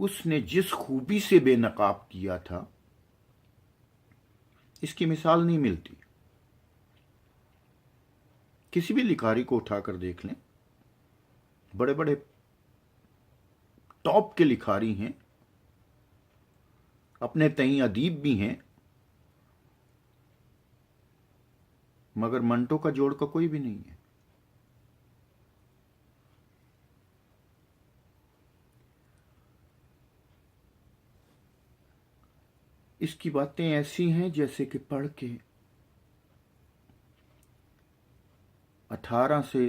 اس نے جس خوبی سے بے نقاب کیا تھا اس کی مثال نہیں ملتی. کسی بھی لکھاری کو اٹھا کر دیکھ لیں، بڑے بڑے ٹاپ کے لکھاری ہیں، اپنے تئیں ادیب بھی ہیں، مگر منٹو کا جوڑ کا کوئی بھی نہیں ہے. اس کی باتیں ایسی ہیں جیسے کہ پڑھ کے 18 سے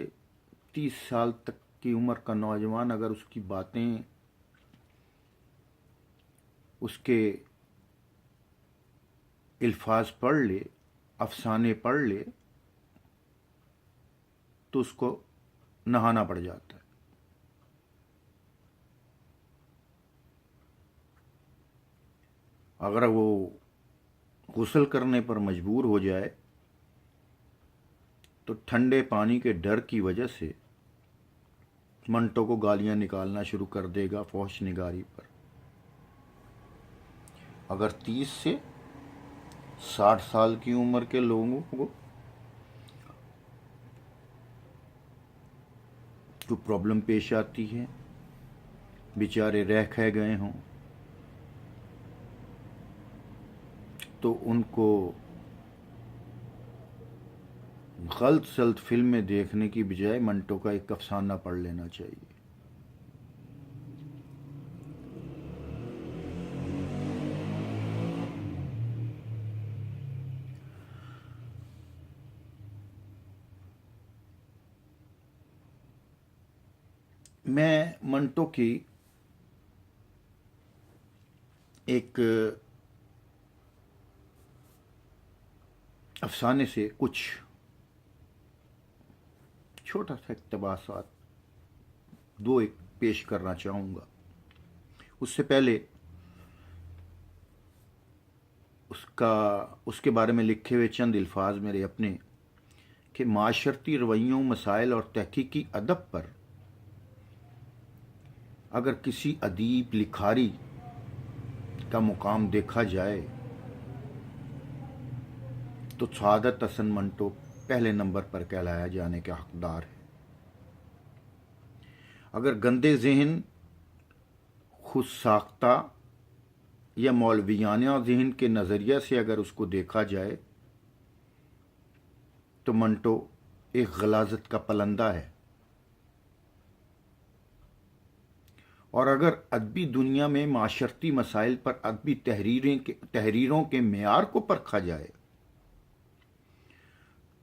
30 سال تک کی عمر کا نوجوان اگر اس کی باتیں، اس کے الفاظ پڑھ لے، افسانے پڑھ لے، تو اس کو نہانا پڑ جاتا ہے. اگر وہ غسل کرنے پر مجبور ہو جائے تو ٹھنڈے پانی کے ڈر کی وجہ سے منٹو کو گالیاں نکالنا شروع کر دے گا فحش نگاری پر. اگر 30 سے 60 سال کی عمر کے لوگوں کو جو پرابلم پیش آتی ہے، بیچارے رہ کھہ گئے ہوں، تو ان کو غلط سلط فلمیں دیکھنے کی بجائے منٹو کا ایک افسانہ پڑھ لینا چاہیے. میں منٹو کی ایک افسانے سے کچھ چھوٹا سا اقتباسات ایک پیش کرنا چاہوں گا. اس سے پہلے اس کے بارے میں لکھے ہوئے چند الفاظ میرے اپنے کہ معاشرتی رویوں، مسائل اور تحقیقی ادب پر اگر کسی ادیب لکھاری کا مقام دیکھا جائے تو سعادت حسن منٹو پہلے نمبر پر کہلایا جانے کے حقدار ہے. اگر گندے ذہن، خود ساختہ یا مولویانہ ذہن کے نظریہ سے اگر اس کو دیکھا جائے تو منٹو ایک غلاظت کا پلندہ ہے. اور اگر ادبی دنیا میں معاشرتی مسائل پر ادبی تحریروں کے معیار کو پرکھا جائے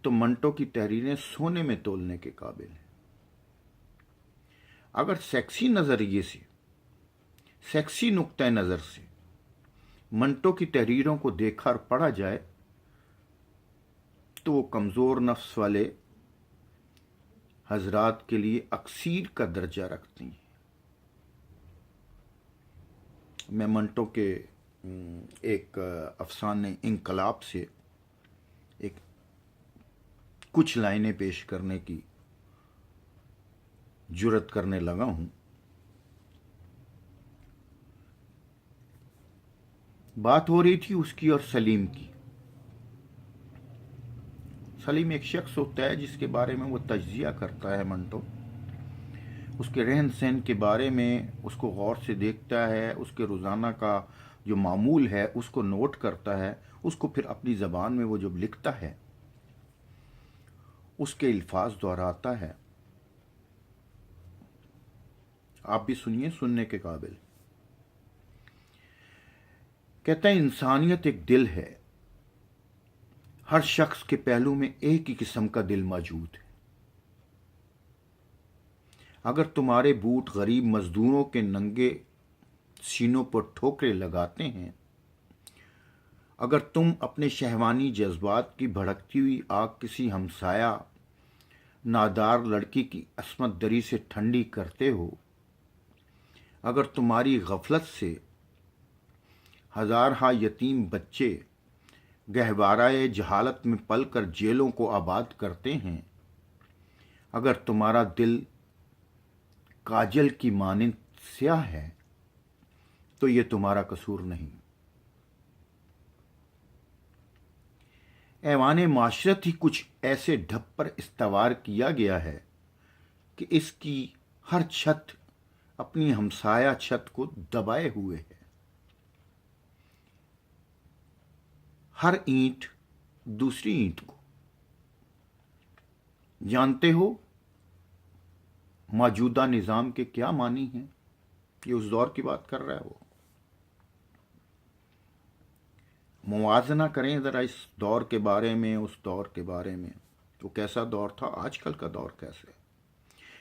تو منٹو کی تحریریں سونے میں تولنے کے قابل ہیں. اگر سیکسی نظریے سے، سیکسی نقطہ نظر سے منٹو کی تحریروں کو دیکھا اور پڑھا جائے تو وہ کمزور نفس والے حضرات کے لیے اکسیر کا درجہ رکھتی ہیں. میں منٹو کے ایک افسانے انقلاب سے کچھ لائنیں پیش کرنے کی جرت کرنے لگا ہوں. بات ہو رہی تھی اس کی اور سلیم کی. سلیم ایک شخص ہوتا ہے جس کے بارے میں وہ تجزیہ کرتا ہے منٹو، اس کے رہن سہن کے بارے میں اس کو غور سے دیکھتا ہے، اس کے روزانہ کا جو معمول ہے اس کو نوٹ کرتا ہے، اس کو پھر اپنی زبان میں وہ جب لکھتا ہے اس کے الفاظ دہراتا ہے. آپ بھی سنیے، سننے کے قابل. کہتا ہے انسانیت ایک دل ہے، ہر شخص کے پہلو میں ایک ہی قسم کا دل موجود ہے. اگر تمہارے بوٹ غریب مزدوروں کے ننگے سینوں پر ٹھوکریں لگاتے ہیں، اگر تم اپنے شہوانی جذبات کی بھڑکتی ہوئی آگ کسی ہمسایہ نادار لڑکی کی عصمت دری سے ٹھنڈی کرتے ہو، اگر تمہاری غفلت سے ہزارہا یتیم بچے گہوارۂ جہالت میں پل کر جیلوں کو آباد کرتے ہیں، اگر تمہارا دل کاجل کی مانند سیاہ ہے تو یہ تمہارا قصور نہیں۔ ایوان معاشرت ہی کچھ ایسے ڈھب پر استوار کیا گیا ہے کہ اس کی ہر چھت اپنی ہمسایہ چھت کو دبائے ہوئے ہے، ہر اینٹ دوسری اینٹ کو۔ جانتے ہو موجودہ نظام کے کیا معنی ہیں؟ یہ اس دور کی بات کر رہا ہے وہ۔ موازنہ کریں ذرا اس دور کے بارے میں، اس دور کے بارے میں، وہ کیسا دور تھا، آج کل کا دور کیسے ہے۔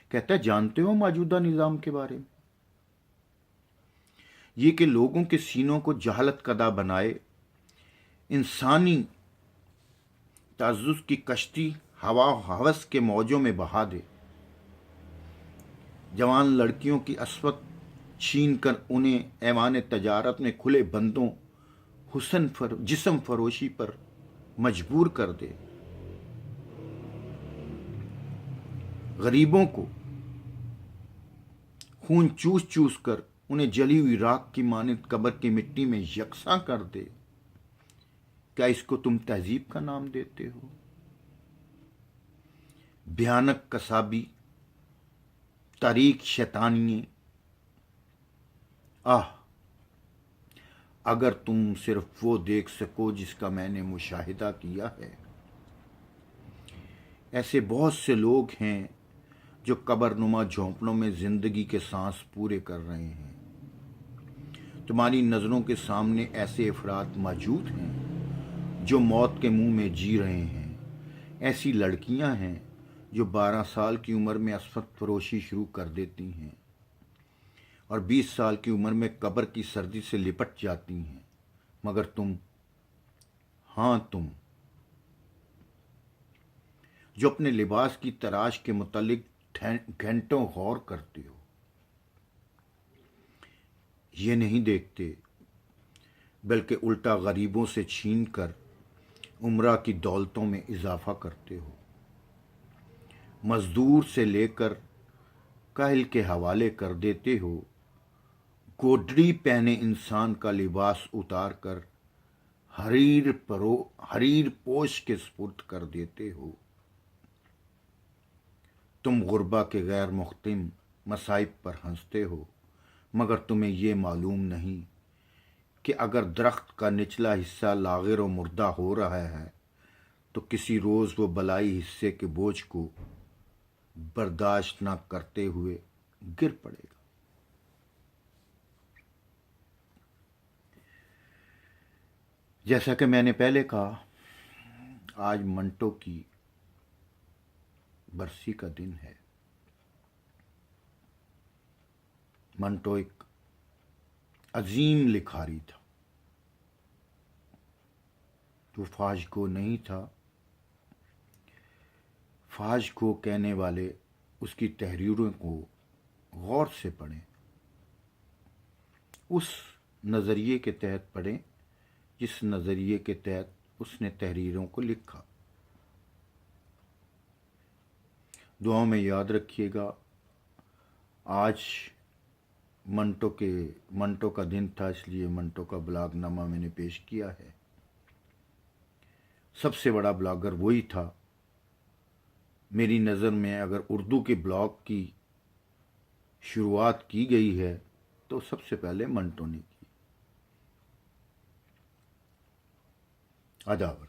کہتا ہے جانتے ہو موجودہ نظام کے بارے میں، یہ کہ لوگوں کے سینوں کو جہالت کدہ بنائے، انسانی تعزز کی کشتی ہوا و ہوس کے موجوں میں بہا دے، جوان لڑکیوں کی عصمت چھین کر انہیں ایوان تجارت میں کھلے بندوں جسم فروشی پر مجبور کر دے، غریبوں کو خون چوس چوس کر انہیں جلی ہوئی راکھ کی مانند قبر کی مٹی میں یکساں کر دے۔ کیا اس کو تم تہذیب کا نام دیتے ہو؟ بھیانک کسابی، تاریک شیطانیے، اگر تم صرف وہ دیکھ سکو جس کا میں نے مشاہدہ کیا ہے۔ ایسے بہت سے لوگ ہیں جو قبر نما جھونپڑوں میں زندگی کے سانس پورے کر رہے ہیں۔ تمہاری نظروں کے سامنے ایسے افراد موجود ہیں جو موت کے منہ میں جی رہے ہیں۔ ایسی لڑکیاں ہیں جو 12 سال کی عمر میں عصمت فروشی شروع کر دیتی ہیں اور 20 سال کی عمر میں قبر کی سردی سے لپٹ جاتی ہیں، مگر تم، ہاں تم جو اپنے لباس کی تراش کے متعلق گھنٹوں غور کرتے ہو، یہ نہیں دیکھتے بلکہ الٹا غریبوں سے چھین کر عمرہ کی دولتوں میں اضافہ کرتے ہو، مزدور سے لے کر کاہل کے حوالے کر دیتے ہو، گوڈری پہنے انسان کا لباس اتار کر حریر پوش کے سپرد کر دیتے ہو۔ تم غربا کے غیر مختم مصائب پر ہنستے ہو، مگر تمہیں یہ معلوم نہیں کہ اگر درخت کا نچلا حصہ لاغر و مردہ ہو رہا ہے تو کسی روز وہ بلائی حصے کے بوجھ کو برداشت نہ کرتے ہوئے گر پڑے گا۔ جیسا کہ میں نے پہلے کہا، آج منٹو کی برسی کا دن ہے۔ منٹو ایک عظیم لکھاری تھا، وہ فاش گو نہیں تھا۔ فاش گو کہنے والے اس کی تحریروں کو غور سے پڑھیں، اس نظریے کے تحت پڑھیں جس نظریے کے تحت اس نے تحریروں کو لکھا۔ دعاؤں میں یاد رکھیے گا، آج منٹو کا دن تھا، اس لیے منٹو کا بلاگ نامہ میں نے پیش کیا ہے۔ سب سے بڑا بلاگر وہی تھا میری نظر میں۔ اگر اردو کے بلاگ کی شروعات کی گئی ہے تو سب سے پہلے منٹو نے کی۔ آداب۔